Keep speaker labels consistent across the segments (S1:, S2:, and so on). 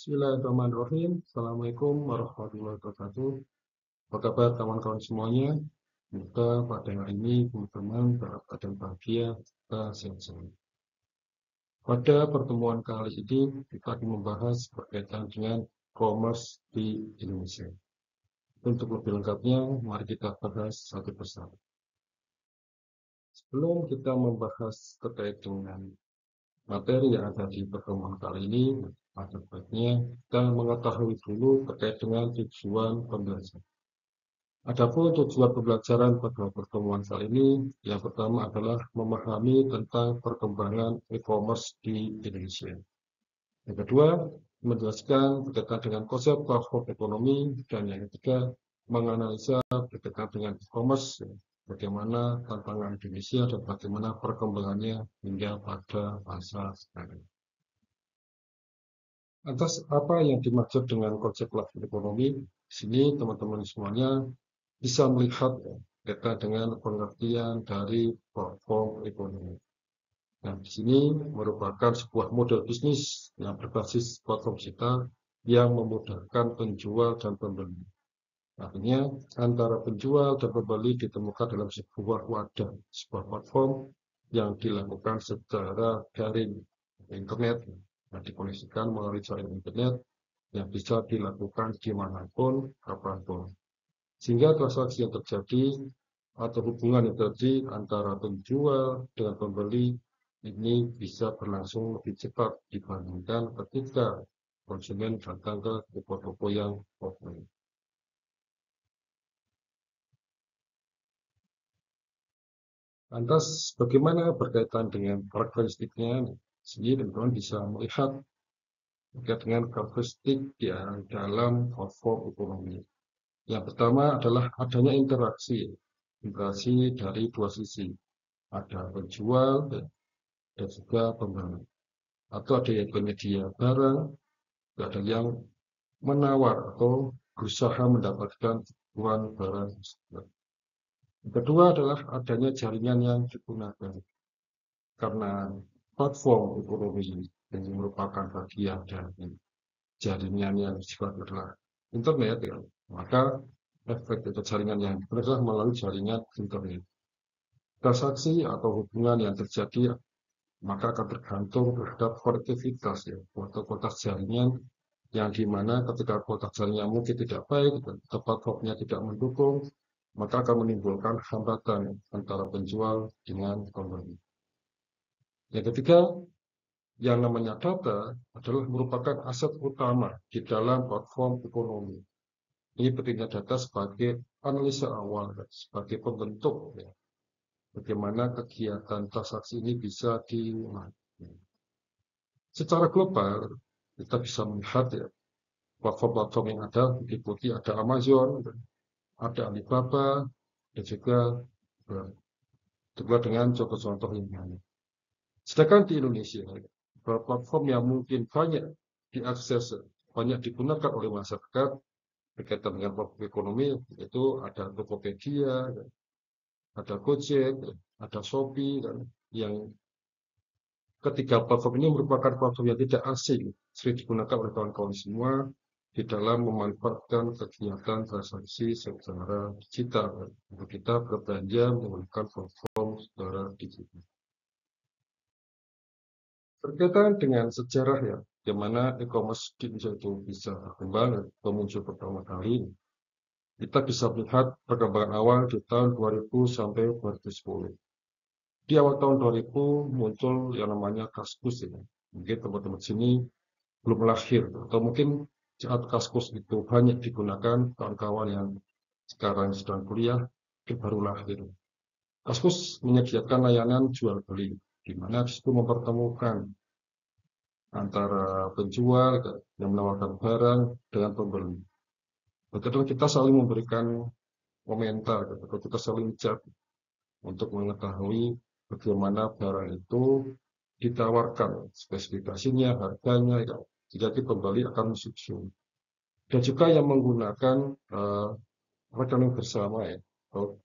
S1: Bismillahirrahmanirrahim. Assalamualaikum warahmatullahi wabarakatuh. Apa kabar kawan-kawan semuanya? Semoga pada hari ini teman-teman dalam keadaan bahagia serta sehat. Pada pertemuan kali ini kita akan membahas berkaitan dengan e-commerce di Indonesia. Untuk lebih lengkapnya, mari kita bahas satu persatu. Sebelum kita membahas terkait dengan materi yang ada di pertemuan kali ini, ada baiknya kita mengetahui dulu terkait dengan tujuan pembelajaran. Adapun tujuan pembelajaran pada pertemuan kali ini, yang pertama adalah memahami tentang perkembangan e-commerce di Indonesia. Yang kedua, menjelaskan berkaitan dengan konsep platform ekonomi, dan yang ketiga, menganalisa berkaitan dengan e-commerce, bagaimana tantangan Indonesia dan bagaimana perkembangannya hingga pada masa sekarang. Lantas, apa yang dimaksud dengan konsep platform ekonomi? Di sini teman-teman semuanya bisa melihat berkaitan dengan pengertian dari platform ekonomi. Nah, di sini merupakan sebuah model bisnis yang berbasis platform digital yang memudahkan penjual dan pembeli. Artinya, antara penjual dan pembeli ditemukan dalam sebuah wadah, sebuah platform yang dilakukan secara daring internet, yang dikoneksikan melalui jaringan internet yang bisa dilakukan dimanapun, kapanpun. Sehingga transaksi yang terjadi atau hubungan yang terjadi antara penjual dengan pembeli ini bisa berlangsung lebih cepat dibandingkan ketika konsumen datang ke toko-toko yang offline. Lantas, bagaimana berkaitan dengan karakteristiknya? Sini teman-teman bisa melihat terkait dengan karakteristik di dalam platform ekonomi. Yang pertama adalah adanya interaksi dari dua sisi. Ada penjual dan juga pembeli. Atau ada yang penyedia barang, ada yang menawar atau berusaha mendapatkan sebuah barang tersebut. Yang kedua adalah adanya jaringan yang digunakan. Karena platform ekonomi yang merupakan bagian dari jaringan yang sifatnya adalah internet, ya, maka efek atau jaringan yang adalah melalui jaringan internet. Transaksi atau hubungan yang terjadi maka akan tergantung terhadap konektivitas, ya, kualitas jaringan yang dimana ketika kualitas jaringan mungkin tidak baik atau platformnya tidak mendukung, maka akan menimbulkan hambatan antara penjual dengan pembeli. Yang ketiga, yang namanya data adalah merupakan aset utama di dalam platform ekonomi. Ini pentingnya data sebagai analisa awal, sebagai pembentuk, ya, bagaimana kegiatan transaksi ini bisa dilakukan. Secara global, kita bisa melihat, ya, platform-platform yang ada diikuti ada Amazon, ada Alibaba, dan juga dengan contoh-contoh yang lain. Sedangkan di Indonesia, platform yang mungkin banyak diakses, banyak digunakan oleh masyarakat berkaitan dengan platform ekonomi, itu ada Tokopedia, ada Gojek, ada Shopee, dan yang ketiga platform ini merupakan platform yang tidak asing, sering digunakan oleh kawan-kawan semua di dalam memanfaatkan kegiatan transaksi secara digital untuk kita berbelanja menggunakan platform secara digital. Berkaitan dengan sejarah, ya, bagaimana e-commerce di Indonesia itu bisa berkembang atau muncul pertama kali, kita bisa melihat perkembangan awal di tahun 2000 sampai 2010. Di awal tahun 2000 muncul yang namanya Kaskus, ya. Mungkin teman-teman sini belum lahir, atau mungkin saat Kaskus itu banyak digunakan kawan-kawan yang sekarang sedang kuliah, itu baru lahir. Kaskus menyediakan layanan jual beli, di mana di situ mempertemukan antara penjual yang menawarkan barang dengan pembeli. Betul, kita saling memberikan komentar, atau kita saling chat untuk mengetahui bagaimana barang itu ditawarkan, spesifikasinya, harganya, ya. Jadi pembeli akan menyetujui. Dan juga yang menggunakan rekening bersama, ya, atau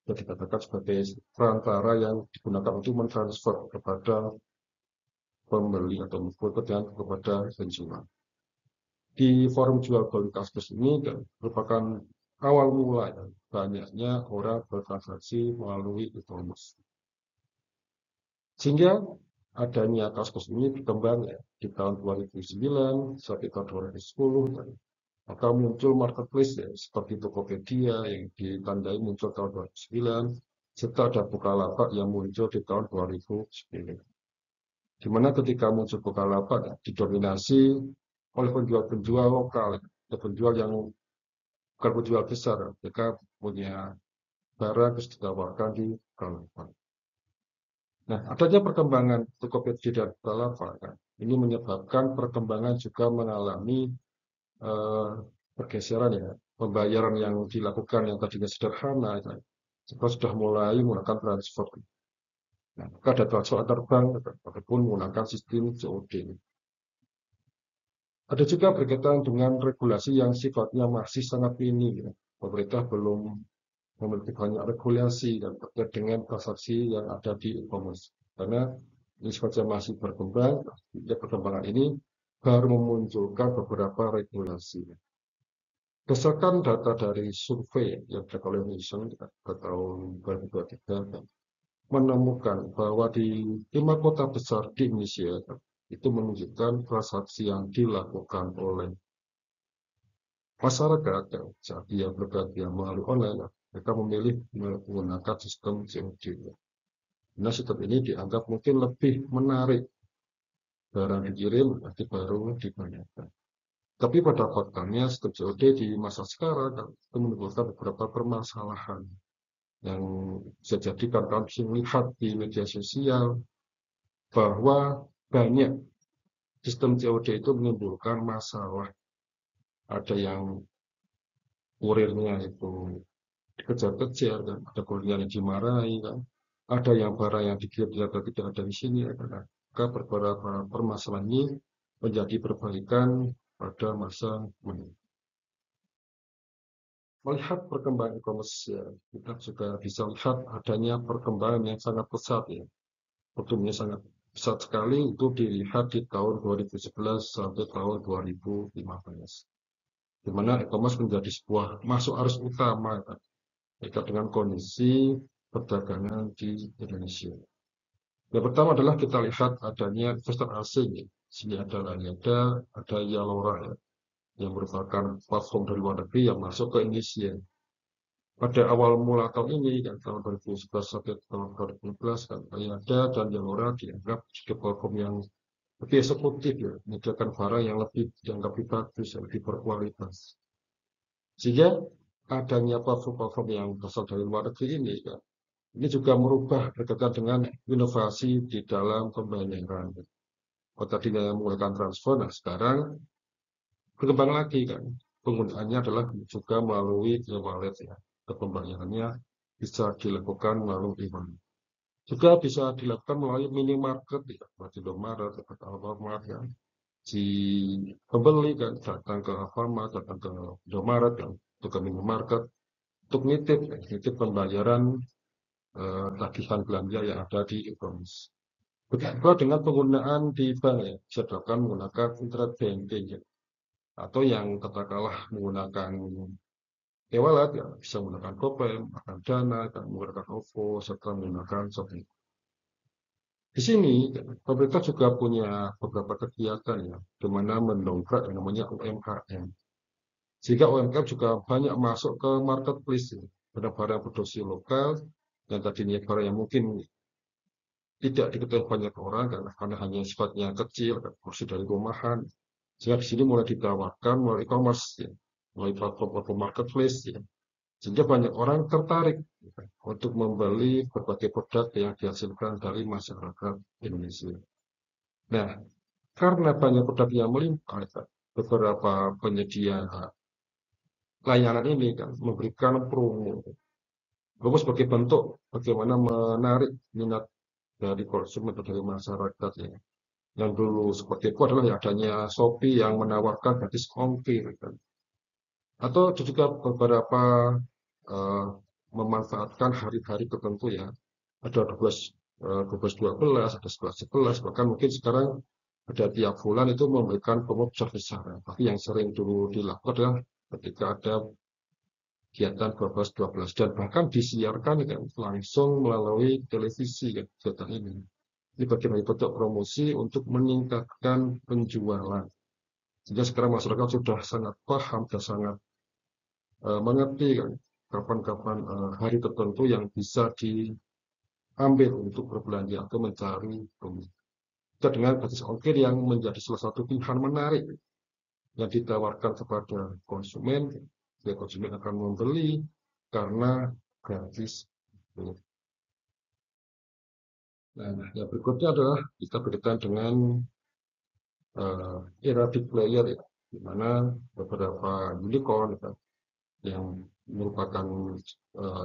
S1: yang dikatakan sebagai perantara yang digunakan untuk mentransfer kepada pembeli atau kepada penjual. Di forum jual beli Kaskus ini merupakan awal mula ya, banyaknya orang bertransaksi melalui e-commerce. Sehingga adanya Kaskus ini berkembang ya, di tahun 2009 sampai tahun 2010. Maka muncul marketplace ya, seperti Tokopedia yang ditandai muncul tahun 2009, serta ada Bukalapak yang muncul di tahun 2010. Di mana ketika muncul Bukalapak ya, didominasi oleh penjual-penjual lokal, atau penjual yang bukan penjual besar, mereka punya barang terus ditawarkan di Bukalapak. Nah, adanya perkembangan Tokopedia dan Bukalapak kan, ini menyebabkan perkembangan juga mengalami pergeseran ya, pembayaran yang dilakukan yang tadinya sederhana, ya, sekarang sudah mulai menggunakan transfer. Nah, maka ada transfer antar bank ataupun menggunakan sistem COD. Ada juga berkaitan dengan regulasi yang sifatnya masih sangat minim. Ya. Pemerintah belum memiliki banyak regulasi dan terkait dengan transaksi yang ada di e-commerce. Karena ini sifatnya masih berkembang, ya perkembangan ini baru memunculkan beberapa regulasi. Berdasarkan data dari survei yang dilakukan oleh Nielsen pada tahun 2023 menemukan bahwa di 5 kota besar di Indonesia itu menunjukkan transaksi yang dilakukan oleh masyarakat saat dia berbelanja melalui online, mereka memilih menggunakan sistem COD. Nah, sistem ini dianggap mungkin lebih menarik, barang dikirim nanti baru dibayarkan. Tapi pada faktanya sistem COD di masa sekarang itu menimbulkan beberapa permasalahan yang bisa jadi kawan-kawan bisa melihat di media sosial bahwa banyak sistem COD itu menimbulkan masalah. Ada yang kurirnya itu dikejar-kejar, kan? Ada kurir yang dimarahi, kan? Ada yang barang yang dikirim ternyata tidak ada di sini. Kan? Maka beberapa permasalahan ini menjadi perbaikan pada masa mendatang. Melihat perkembangan e-commerce ya, kita juga bisa lihat adanya perkembangan yang sangat pesat ya. Pertumbuhannya sangat pesat sekali itu dilihat di tahun 2011 sampai tahun 2015. Di mana e-commerce menjadi sebuah masuk arus utama kan, terkait dengan kondisi perdagangan di Indonesia. Yang pertama adalah kita lihat adanya investor asing. Ya. Sini ada Lanyada, ada Yalora ya, yang merupakan platform dari luar negeri yang masuk ke Indonesia. Pada awal mula tahun ini, kan, tahun 2011 sampai tahun 2015, kan, Lanyada dan Yalora dianggap sebagai platform yang lebih eksekutif ya, menyediakan barang yang dianggap lebih bagus, lebih berkualitas. Sehingga adanya platform-platform yang berasal dari luar negeri ini, kan, ini juga merubah berkaitan dengan inovasi di dalam pembayaran. Kalau tadinya menggunakan transfer, nah sekarang berkembang lagi kan. Penggunaannya adalah juga melalui e-wallet ya. Pembayarannya bisa dilakukan melalui e-wallet. Juga bisa dilakukan melalui minimarket ya, seperti Indomaret atau Alfamart ya. Si pembeli kan datang ke Alfamart, datang ke Indomaret kan, atau ke minimarket untuk nitip pembayaran tagihan belanja yang ada di e-commerce. Begitu dengan penggunaan di bank ya, bisa dilakukan menggunakan internet banking ya. Atau yang katakanlah menggunakan e-wallet ya, bisa menggunakan GoPay, menggunakan Dana, menggunakan OVO, serta menggunakan Shopee. Di sini pemerintah juga punya beberapa kegiatan ya, di mana mendongkrak yang namanya UMKM. Sehingga UMKM juga banyak masuk ke marketplace ya, barang-barang produksi lokal yang tadinya barang yang mungkin tidak diketahui banyak orang karena hanya sifatnya kecil, kursi dari rumahan. Sehingga di sini mulai ditawarkan melalui e-commerce, ya, melalui platform marketplace, ya. Sehingga banyak orang tertarik ya, untuk membeli berbagai produk yang dihasilkan dari masyarakat Indonesia. Nah, karena banyak produk yang melimpah, ya, beberapa penyedia layanan ini kan memberikan promo. Promo sebagai bentuk bagaimana menarik minat dari konsumen atau dari masyarakat ya. Yang dulu seperti itu adalah adanya Shopee yang menawarkan gratis ongkir kan. Atau juga beberapa uh, memanfaatkan hari-hari tertentu ya. Ada 12 12 12, ada 11 11, bahkan mungkin sekarang Ada tiap bulan itu memberikan promo besar-besar. Tapi yang sering dulu dilakukan adalah ketika ada kegiatan 12-12 dan bahkan disiarkan kan langsung melalui televisi kan kegiatan ini. Ini bagaimana bentuk promosi untuk meningkatkan penjualan. Sehingga sekarang masyarakat sudah sangat paham, sudah sangat mengerti kan kapan-kapan hari tertentu yang bisa diambil untuk berbelanja atau mencari promosi. Kita dengan basis ongkir yang menjadi salah satu pilihan menarik yang ditawarkan kepada konsumen, ya konsumen akan membeli karena gratis. Nah, yang berikutnya adalah kita berkaitan dengan era big player ya, di mana beberapa unicorn ya, yang merupakan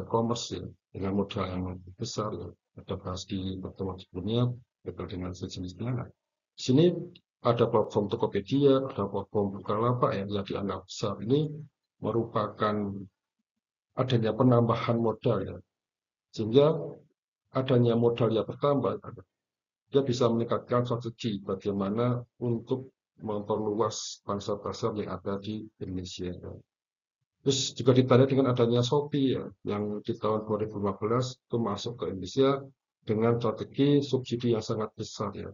S1: e-commerce ya, dengan modal yang besar ya, ada bahas di pertemuan sebelumnya berkaitan dengan sejenisnya. Nah, di sini ada platform Tokopedia, ada platform Bukalapak yang dianggap besar ini merupakan adanya penambahan modal ya, sehingga adanya modal yang bertambah, dia bisa meningkatkan strategi bagaimana untuk memperluas pangsa pasar yang ada di Indonesia. Terus juga ditandai dengan adanya Shopee ya, yang di tahun 2015 itu masuk ke Indonesia dengan strategi subsidi yang sangat besar ya.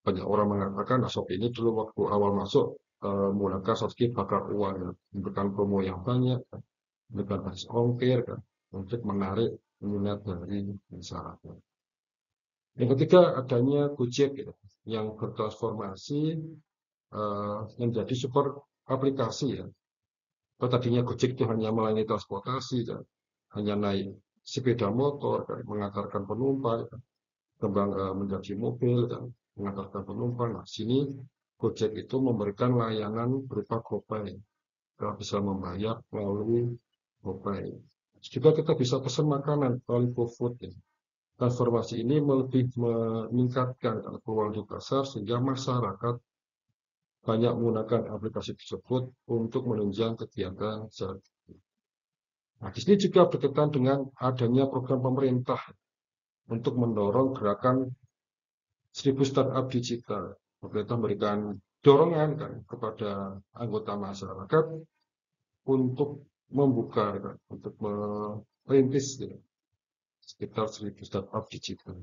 S1: Banyak orang mengatakan Shopee ini dulu waktu awal masuk menggunakan strategi bakar uang ya, memberikan promo yang banyak, memberikan basis ongkir kan, untuk menarik minat dari masyarakat. Yang ketiga adanya Gojek ya, yang bertransformasi menjadi super aplikasi ya. Kalau tadinya Gojek itu hanya melayani transportasi, kan, hanya naik sepeda motor, kan, mengantarkan penumpang, kan, kembang menjadi mobil, kan, mengantarkan penumpang. Nah, sini Gojek itu memberikan layanan berupa GoPay. Kita bisa membayar melalui GoPay. Juga kita bisa pesan makanan melalui GoFood. Ya. Transformasi ini lebih meningkatkan peluang di pasar sehingga masyarakat banyak menggunakan aplikasi tersebut untuk menunjang kegiatan sehari-hari. Nah, di sini juga berkaitan dengan adanya program pemerintah untuk mendorong gerakan 1000 startup digital. Pemerintah memberikan dorongan kan, kepada anggota masyarakat untuk membuka, kan, untuk merintis ya, sekitar 1000 startup digital.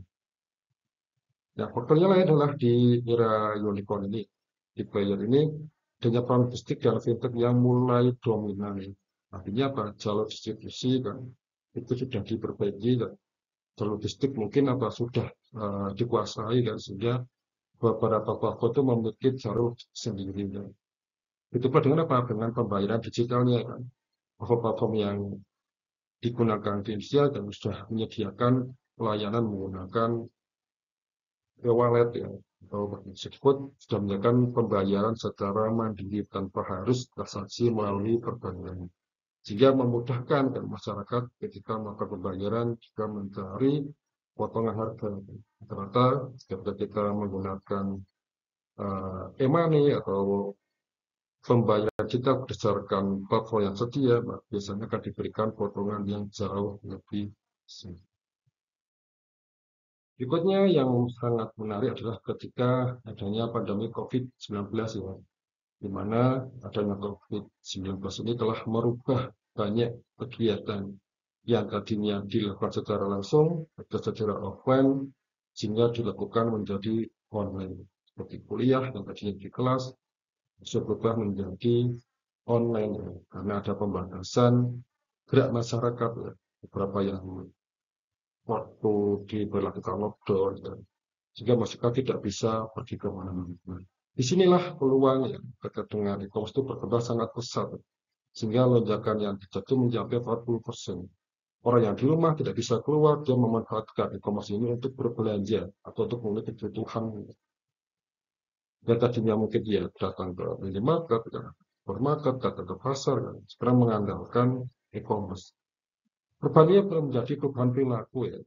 S1: Nah, faktornya lain adalah di era unicorn ini, di player ini, adanya peran logistik dan fintech yang mulai dominan. Artinya apa? Jalur distribusi kan itu sudah diperbaiki kan. Jalur logistik mungkin apa sudah dikuasai kan sehingga beberapa platform itu memiliki jalur sendiri kan. Itu pula dengan apa? Dengan pembayaran digitalnya kan. Platform yang digunakan di Indonesia dan sudah menyediakan pelayanan menggunakan e-wallet ya atau tersebut sudah menyediakan pembayaran secara mandiri tanpa harus transaksi melalui perbankan. Sehingga memudahkan kan masyarakat ketika melakukan pembayaran jika mencari potongan harga. Rata-rata ketika kita menggunakan e-money atau pembayaran kita berdasarkan platform yang sedia, biasanya akan diberikan potongan yang jauh lebih sedikit. Berikutnya yang sangat menarik adalah ketika adanya pandemi COVID-19 ya, di mana adanya COVID-19 ini telah merubah banyak kegiatan yang tadinya dilakukan secara langsung atau secara offline sehingga dilakukan menjadi online. Seperti kuliah yang tadinya di kelas bisa berubah menjadi online ya, karena ada pembatasan gerak masyarakat ya, beberapa yang waktu diberlakukan lockdown ya, sehingga masyarakat tidak bisa pergi ke mana-mana. Disinilah peluang yang terkait dengan e-commerce itu berkembang sangat pesat, sehingga lonjakan yang terjadi mencapai 40%. Orang yang di rumah tidak bisa keluar, dia memanfaatkan e-commerce ini untuk berbelanja atau untuk memenuhi kebutuhan. Yang tadinya mungkin dia datang ke minimarket, supermarket, datang ke pasar, sekarang mengandalkan e-commerce. Perubahannya belum menjadi perubahan perilaku ya,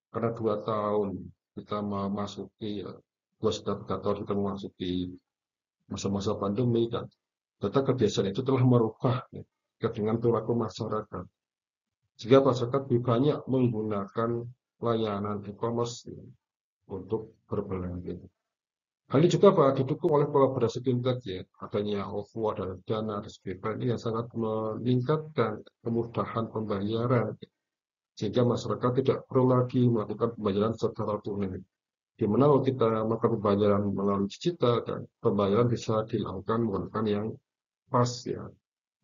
S1: karena 2 tahun kita memasuki ya, 2 tahun kita memasuki masa-masa pandemi dan data kebiasaan itu telah merubah ya, dengan perilaku masyarakat. Sehingga masyarakat lebih banyak menggunakan layanan e-commerce ya, untuk berbelanja. Hal ini juga Pak, didukung oleh kolaborasi fintech ya, adanya OVO dan Dana dan sebagainya ini yang sangat meningkatkan kemudahan pembayaran, sehingga masyarakat tidak perlu lagi melakukan pembayaran secara tunai. Di mana kalau kita melakukan pembayaran melalui digital, dan pembayaran bisa dilakukan menggunakan yang pas ya,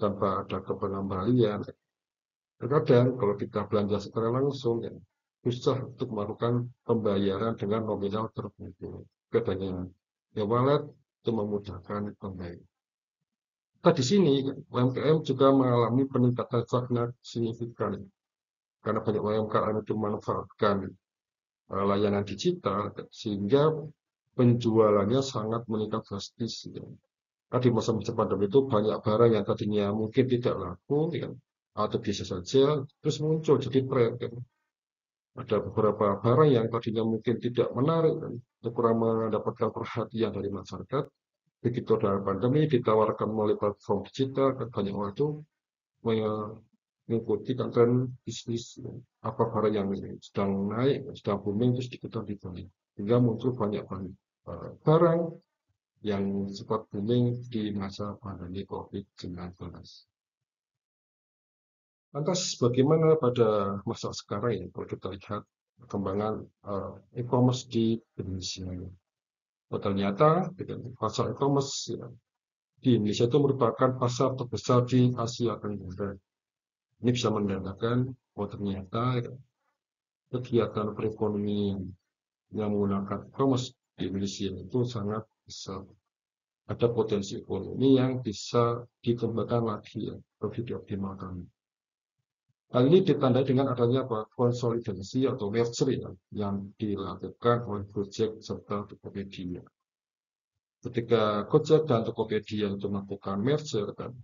S1: tanpa ada pengembalian. Terkadang kalau kita belanja secara langsung ya, susah untuk melakukan pembayaran dengan nominal tertentu. Katanya ya wallet itu memudahkan pembayaran. Nah, di sini UMKM juga mengalami peningkatan sangat signifikan karena banyak UMKM itu memanfaatkan layanan digital sehingga penjualannya sangat meningkat drastis. Ya. Nah, di masa-masa pandemi itu banyak barang yang tadinya mungkin tidak laku ya, atau biasa saja terus muncul jadi tren kan. Ada beberapa barang yang tadinya mungkin tidak menarik kan, kurang mendapatkan perhatian dari masyarakat. Begitu ada pandemi ditawarkan melalui platform digital, kan banyak orang itu mengikuti tren bisnis ya. Apa barang yang sedang naik, sedang booming terus diikuti dibeli. Hingga muncul banyak barang yang sempat booming di masa pandemi COVID-19. Lantas bagaimana pada masa sekarang ya kalau kita lihat perkembangan e-commerce di Indonesia? Oh, ternyata pasar e-commerce ya, di Indonesia itu merupakan pasar terbesar di Asia Tenggara. Ini bisa menandakan bahwa ternyata ya, kegiatan perekonomian yang menggunakan e-commerce di Indonesia itu sangat besar. Ada potensi ekonomi yang bisa dikembangkan lagi ya, lebih dioptimalkan. Hal ini ditandai dengan adanya konsolidasi atau merger ya, yang dilakukan oleh Gojek serta Tokopedia. Ketika Gojek dan Tokopedia itu melakukan merger kan,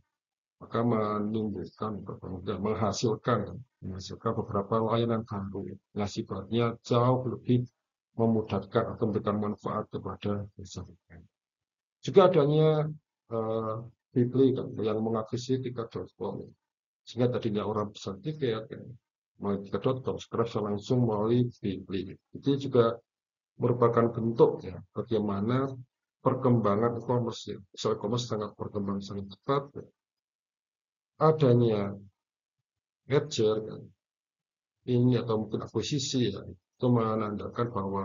S1: maka menimbulkan menghasilkan beberapa layanan baru yang sifatnya jauh lebih memudahkan atau memberikan manfaat kepada masyarakat. Juga adanya uh, Bitly kan, yang mengakuisisi tiket.com, sehingga tadinya orang pesan tiket kan, melalui tiket.com sekarang bisa langsung melalui Bitly. Itu juga merupakan bentuk ya bagaimana perkembangan e-commerce ya. E-commerce sangat berkembang sangat cepat ya. Adanya merger kan, ini atau mungkin akuisisi ya, itu menandakan bahwa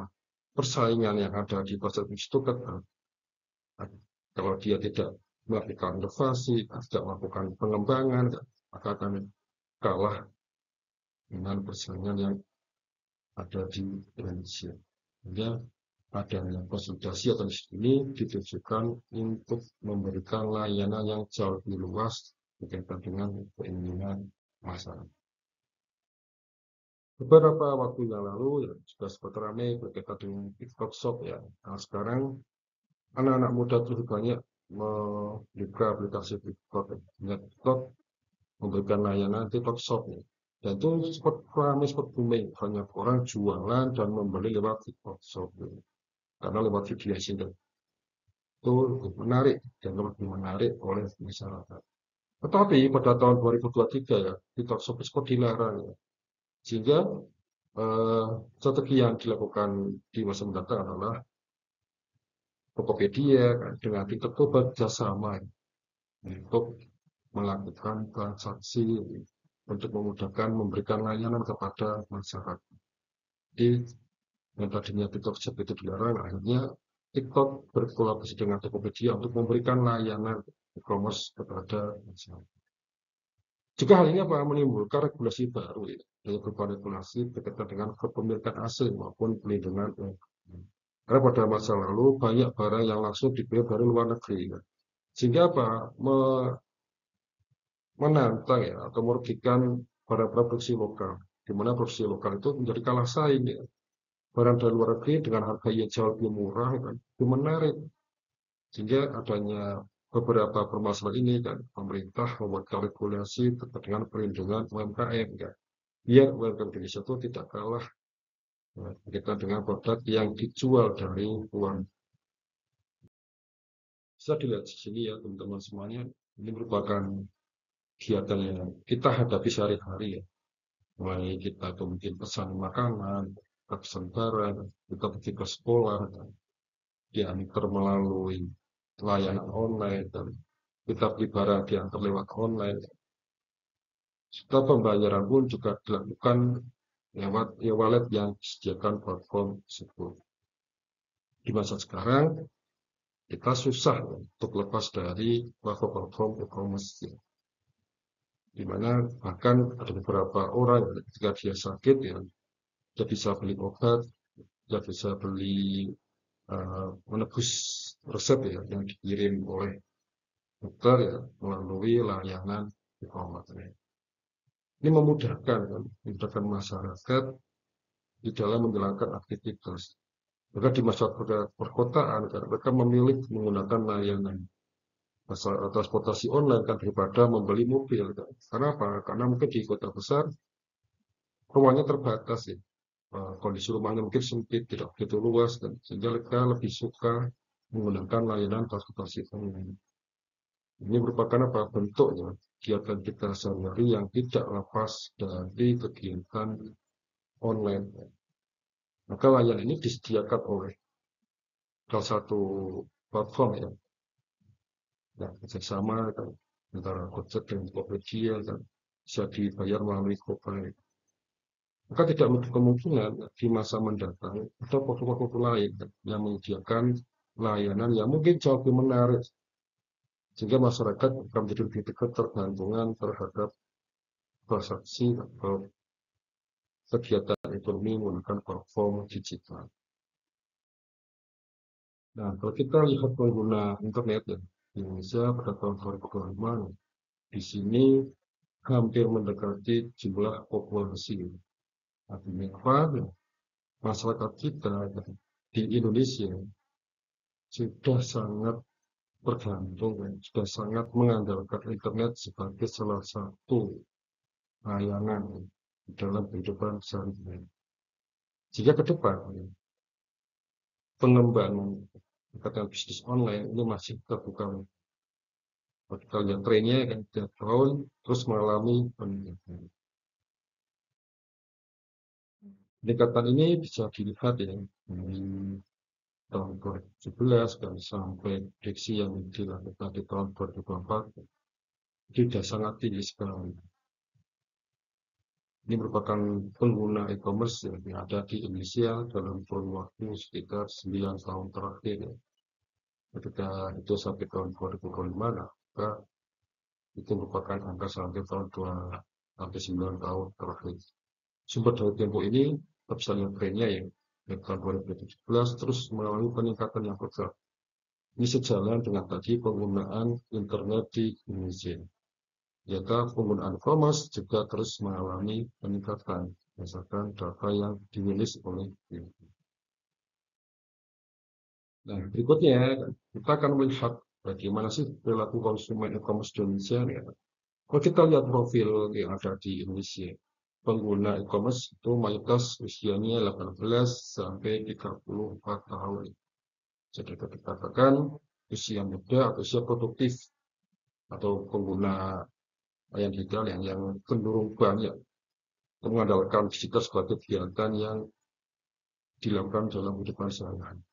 S1: persaingan yang ada di pasar itu ketat. Kalau dia tidak melakukan inovasi, tidak melakukan pengembangan, maka akan kalah dengan persaingan yang ada di Indonesia. Sehingga adanya konsultasi atau ini ditujukan untuk memberikan layanan yang jauh lebih luas berkaitan dengan keinginan masyarakat. Beberapa waktu yang lalu ya, sudah sempat ramai berkaitan dengan TikTok Shop ya. Nah, sekarang anak-anak muda terus banyak membuka aplikasi TikTok. Ya. TikTok memberikan layanan TikTok Shop ya. Dan itu sempat ramai, sempat booming. Banyak orang jualan dan membeli lewat TikTok Shop ya. Karena lewat video singkat itu lebih menarik dan lebih menarik oleh masyarakat. Tetapi pada tahun 2023 ya, TikTok Shop sempat dilarang ya. Sehingga eh, strategi yang dilakukan di masa mendatang adalah Tokopedia kan, dengan TikTok itu bekerjasama ya, untuk melakukan transaksi untuk memudahkan memberikan layanan kepada masyarakat. Jadi yang tadinya TikTok Shop itu dilarang, akhirnya TikTok berkolaborasi dengan Tokopedia untuk memberikan layanan e-commerce kepada masyarakat. Juga hal ini apa menimbulkan regulasi baru ya, berupa regulasi berkaitan dengan kepemilikan asing maupun pelindungan UMKM. Karena pada masa lalu banyak barang yang langsung dibeli dari luar negeri, ya. Sehingga apa menantang ya atau merugikan para produksi lokal, di mana produksi lokal itu menjadi kalah saing ya. Barang dari luar negeri dengan harga yang jauh lebih murah kan, itu menarik. Sehingga adanya beberapa permasalahan ini kan pemerintah membuat regulasi terkait dengan perlindungan UMKM kan. Biar UMKM Indonesia itu tidak kalah kita dengan produk yang dijual dari luar. Bisa dilihat di sini ya teman-teman semuanya, ini merupakan kegiatan yang kita hadapi sehari-hari ya. Mulai kita tuh mungkin pesan makanan, kita pesan barang, kita pergi ke sekolah, diantar melalui layanan online, dan kita beli barang diantar lewat online. Setelah pembayaran pun juga dilakukan lewat e-wallet yang disediakan platform tersebut. Di masa sekarang, kita susah untuk lepas dari platform e-commerce, di mana bahkan ada beberapa orang ketika dia sakit ya, dia bisa beli obat, dia bisa beli menebus resep ya yang dikirim oleh dokter ya melalui layanan e-commerce. Ini memudahkan masyarakat di dalam menjalankan aktivitas. Maka di masa perkotaan, mereka memilih menggunakan layanan transportasi online kan daripada membeli mobil. Karena apa? Karena mungkin di kota besar ruangnya terbatas ya. Kondisi rumahnya mungkin sempit, tidak begitu luas, dan sehingga mereka lebih suka menggunakan layanan transportasi online. Ini merupakan apa? Bentuknya kegiatan kita sehari-hari yang tidak lepas dari kegiatan online. Maka layanan ini disediakan oleh salah satu platform ya, yang kerjasama antara Gojek dan Tokopedia, dan bisa dibayar melalui GoPay. Maka tidak menutup kemungkinan di masa mendatang ada platform lain yang menyediakan layanan yang mungkin jauh lebih menarik, sehingga masyarakat akan menjadi lebih dekat tergantungan terhadap transaksi atau kegiatan ekonomi menggunakan platform digital. Nah, kalau kita lihat pengguna internet ya, di Indonesia pada tahun 2025, di sini hampir mendekati jumlah populasi. Artinya apa? Masyarakat kita di Indonesia sudah sangat bergantung, sudah sangat mengandalkan internet sebagai salah satu layanan dalam kehidupan sehari-hari. Jika ke depan pengembangan bisnis online ini masih terbuka. Kita lihat trennya kan tiap tahun terus mengalami peningkatan. Peningkatan ini bisa dilihat ya dari tahun 2017 dan sampai prediksi yang dilakukan di tahun 2024 itu sudah sangat tinggi sekali. Ini merupakan pengguna e-commerce yang ada di Indonesia dalam kurun waktu sekitar 9 tahun terakhir. Ketika itu sampai tahun 2025, maka itu merupakan angka sampai tahun 2-9 tahun terakhir. Sumber dari tempo ini kita bisa lihat trennya ya, dari tahun 2017 terus mengalami peningkatan yang besar. Ini sejalan dengan tadi penggunaan internet di Indonesia. Ternyata penggunaan e-commerce juga terus mengalami peningkatan berdasarkan data yang dirilis oleh BNI. Nah, berikutnya kita akan melihat bagaimana sih perilaku konsumen e-commerce di Indonesia ya. Kalau kita lihat profil yang ada di Indonesia, pengguna e-commerce itu mayoritas usianya 18 sampai 34 tahun. Jadi kita katakan usia muda atau usia produktif atau pengguna yang digital yang cenderung banyak mengandalkan digital sebagai kegiatan yang dilakukan dalam kehidupan sehari-hari.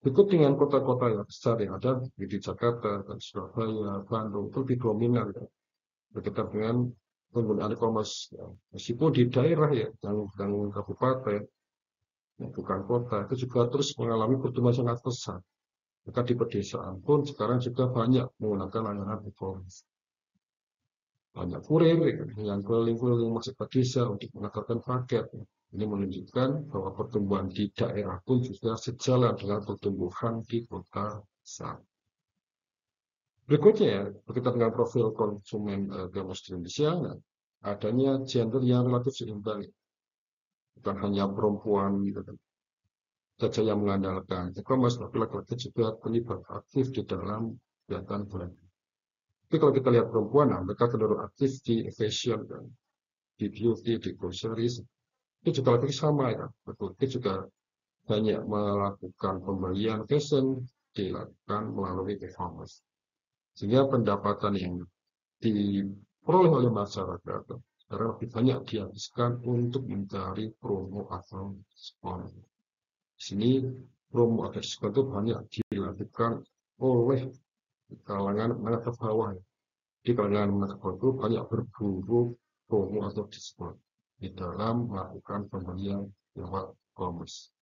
S1: Berikut dengan kota-kota yang besar yang ada di Jakarta, dan Surabaya, Bandung itu lebih dominan berkaitan dengan penggunaan e-commerce. Meskipun di daerah ya, yang kabupaten, yang bukan kota, itu juga terus mengalami pertumbuhan sangat pesat. Maka di pedesaan pun sekarang juga banyak menggunakan layanan e-commerce. Banyak kurir yang keliling-keliling masuk ke desa untuk mengantarkan paket. Ini menunjukkan bahwa pertumbuhan di daerah pun juga sejalan dengan pertumbuhan di kota besar. Berikutnya, berkaitan dengan profil konsumen e-commerce di Indonesia, adanya gender yang relatif seimbang. Bukan hanya perempuan saja yang mengandalkan e-commerce, tapi laki-laki juga terlibat aktif di dalam kegiatan branding. Tapi kalau kita lihat perempuan, mereka cenderung aktif di fashion, di beauty, di groceries. Itu juga lagi sama ya, betul. Itu juga banyak melakukan pembelian fashion dilakukan melalui e-commerce. Sehingga pendapatan yang diperoleh oleh masyarakat sekarang lebih banyak dihabiskan untuk mencari promo atau diskon. Di sini promo atau diskon itu banyak dilakukan oleh kalangan menengah ke bawah. Di kalangan menengah ke bawah itu banyak berburu promo atau diskon di dalam melakukan pembelian lewat e-commerce.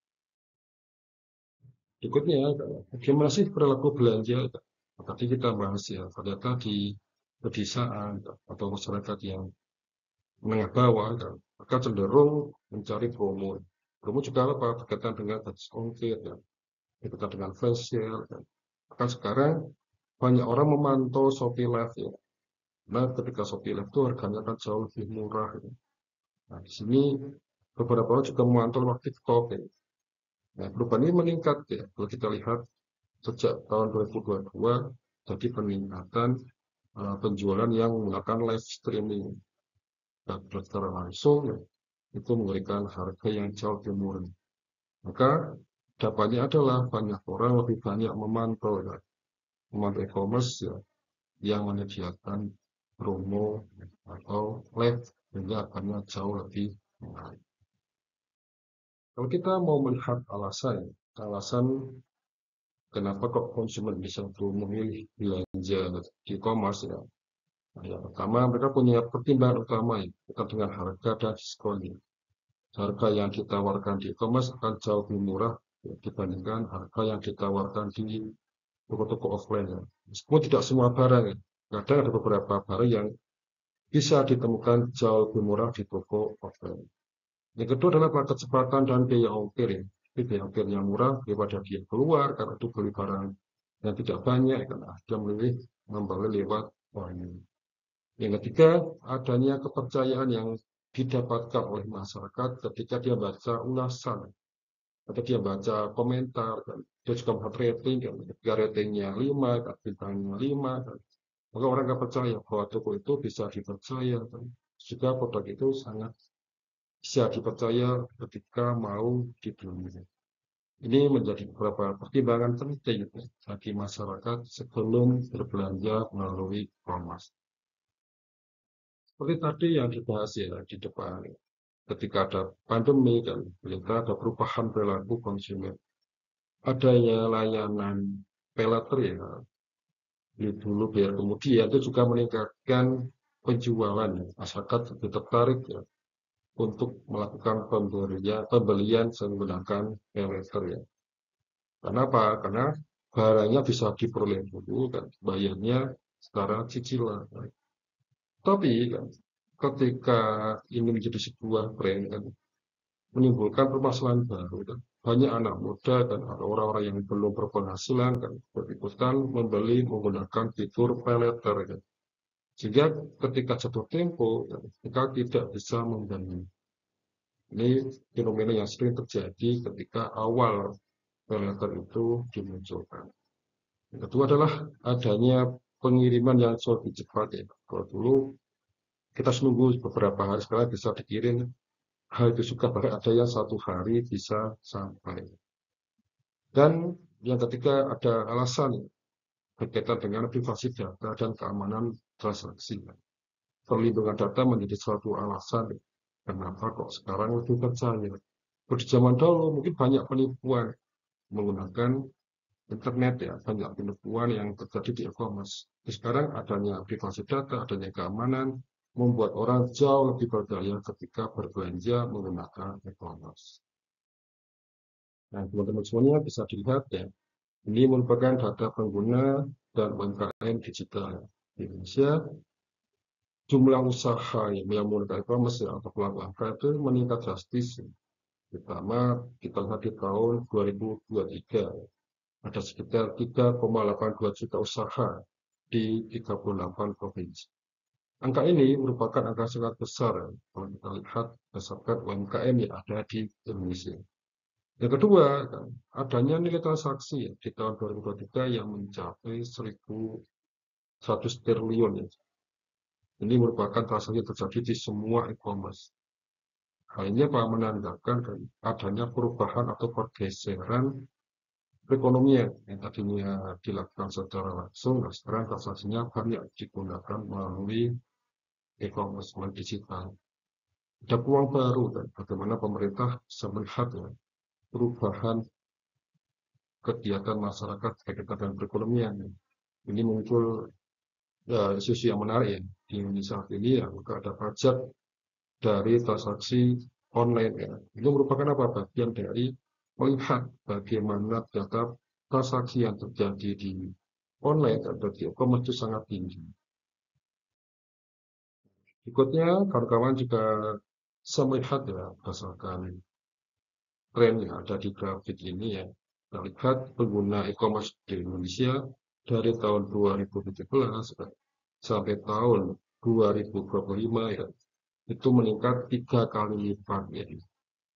S1: Berikutnya, bagaimana sih perilaku belanja? Tadi kita bahas ya, ternyata di pedesaan atau masyarakat yang menengah bawah, mereka cenderung mencari promo. Promo juga apa? Berkaitan dengan diskon, ya, berkaitan dengan flash sale. Ya. Bahkan sekarang banyak orang memantau Shopee Live ya. Nah, ketika Shopee Live itu harganya kan jauh lebih murah. Ya. Nah, di sini beberapa orang juga memantau lewat TikTok. Ya. Nah, perubahan ini meningkat ya. Kalau kita lihat sejak tahun 2022 jadi peningkatan penjualan yang menggunakan live streaming dan secara langsung ya, itu memberikan harga yang jauh lebih murah. Maka dampaknya adalah banyak orang lebih banyak memantau ya, memantau e-commerce ya, yang menyediakan promo atau live sehingga harganya jauh lebih murah. Kalau kita mau melihat alasan kenapa kok konsumen bisa memilih belanja di e-commerce ya. Nah, yang pertama, mereka punya pertimbangan utama ya, bukan dengan harga dan diskon. Ya. Harga yang ditawarkan di e-commerce akan jauh lebih murah ya, dibandingkan harga yang ditawarkan di toko-toko offline. Ya. Meskipun tidak semua barang, ya. Kadang ada beberapa barang yang bisa ditemukan jauh lebih murah di toko offline. Yang kedua adalah kecepatan dan biaya ongkir. Ya. Biaya ongkirnya murah daripada dia keluar karena itu beli barang yang tidak banyak, karena dia memilih membeli lewat online. Yang ketiga, adanya kepercayaan yang didapatkan oleh masyarakat ketika dia baca ulasan atau dia baca komentar, kan. Dia juga membuat rating, kan. Ketika ratingnya 5, kan, bintangnya 5, kan. Maka orang akan percaya bahwa toko itu bisa dipercaya. Kan. Juga produk itu sangat bisa dipercaya ketika mau dibeli. Ini menjadi beberapa pertimbangan penting bagi masyarakat sebelum berbelanja melalui e-commerce. Seperti tadi yang dibahas ya di depan, ketika ada pandemi dan ternyata ada perubahan perilaku konsumen. Adanya layanan pay later ya, beli dulu biar kemudian itu juga meningkatkan penjualan. Ya. Masyarakat lebih tertarik ya, untuk melakukan pembelian menggunakan pay later ya. Kenapa? Karena barangnya bisa diperoleh dulu dan bayarnya secara cicilan. Tapi kan, ketika ini menjadi sebuah brand kan, menimbulkan permasalahan baru kan. Banyak anak muda dan orang-orang yang belum berpenghasilan kan berikutan membeli menggunakan fitur pay later kan. Sehingga ketika jatuh tempo kan, mereka tidak bisa membeli. Ini fenomena yang sering terjadi ketika awal pay later itu dimunculkan. Yang kedua adalah adanya pengiriman yang lebih cepat ya. Kalau dulu kita menunggu beberapa hari, sekarang bisa dikirim hal itu juga, bahkan ada yang 1 hari bisa sampai. Dan yang ketiga ada alasan berkaitan dengan privasi data dan keamanan transaksi. Perlindungan data menjadi suatu alasan kenapa kok sekarang lebih percaya. Di zaman dahulu mungkin banyak penipuan menggunakan internet ya, banyak penipuan yang terjadi di e-commerce. Sekarang adanya privasi data, adanya keamanan, membuat orang jauh lebih berdaya ketika berbelanja menggunakan e-commerce. Nah, teman-teman semuanya bisa dilihat ya, ini merupakan data pengguna dan UMKM digital di Indonesia. Jumlah usaha yang menggunakan e-commerce atau pelaku UMKM itu meningkat drastis, terutama kita lihat di tahun 2023. Ada sekitar 3,82 juta usaha di 38 provinsi. Angka ini merupakan angka sangat besar kalau kita lihat berdasarkan UMKM yang ada di Indonesia. Yang kedua, adanya nilai transaksi di tahun 2023 yang mencapai 1.100 triliun. Ya. Ini merupakan transaksi yang terjadi di semua e-commerce. Hal ini menandakan adanya perubahan atau pergeseran perekonomian yang tadinya dilakukan secara langsung, sekarang transaksinya banyak digunakan melalui e-commerce digital. Ada peluang baru dan bagaimana pemerintah bisa melihat ya, perubahan kegiatan masyarakat berkaitan dengan perekonomian. Ini muncul isu-isu yang menarik ya di Indonesia saat ini ya, maka ada pajak dari transaksi online ya. Itu merupakan apa? Bagian dari melihat bagaimana data transaksi yang terjadi di online atau di e-commerce itu sangat tinggi. Berikutnya, kawan-kawan juga bisa melihat ya berdasarkan tren yang ada di grafik ini ya. Kita lihat pengguna e-commerce di Indonesia dari tahun 2017 sampai tahun 2025 ya, itu meningkat 3 kali lipat ya.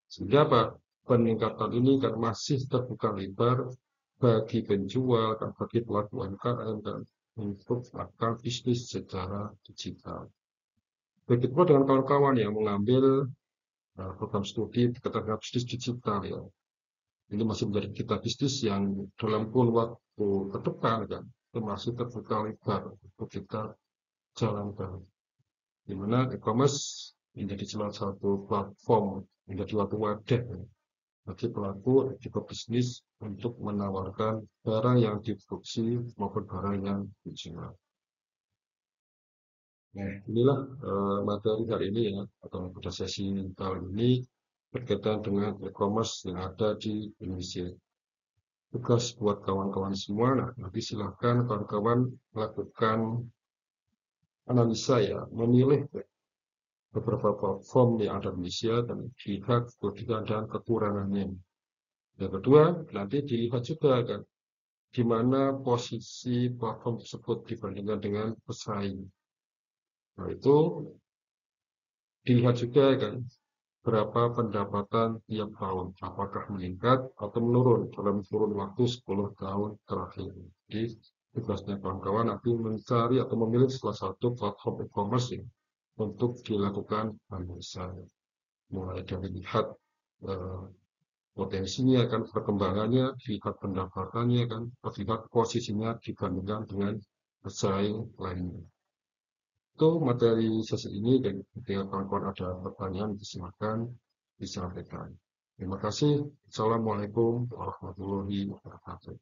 S1: Sehingga apa? Peningkatan ini kan masih terbuka lebar bagi penjual, bagi pelaku UMKM dan untuk melakukan bisnis secara digital. Begitu pula dengan kawan-kawan yang mengambil program studi terkait bisnis digital ya. Ini masih menjadi kita bisnis yang dalam kurun waktu ke depan kan, itu masih terbuka lebar untuk kita jalankan. Di mana e-commerce menjadi salah satu platform, menjadi suatu wadah ya, bagi pelaku juga bisnis untuk menawarkan barang yang diproduksi maupun barang yang dijual. Nah, inilah materi hari ini ya, atau pada sesi kali ini berkaitan dengan e-commerce yang ada di Indonesia. Tugas buat kawan-kawan semua, nah, nanti silahkan kawan-kawan melakukan analisa ya, memilih beberapa platform yang ada di Indonesia dan lihat kelebihan dan kekurangannya. Yang kedua, nanti dilihat juga kan, di mana posisi platform tersebut dibandingkan dengan pesaing. Nah, itu dilihat juga kan, berapa pendapatan tiap tahun, apakah meningkat atau menurun dalam kurun waktu 10 tahun terakhir. Jadi, tugasnya kawan-kawan nanti mencari atau memilih salah satu platform e-commerce ya, untuk dilakukan analisa. Mulai dari lihat eh, potensinya kan, perkembangannya, lihat pendapatannya kan, lihat posisinya dibandingkan dengan pesaing lainnya. Itu materi sesi ini dan ketika kawan-kawan ada pertanyaan silakan disampaikan. Terima kasih. Assalamualaikum warahmatullahi wabarakatuh.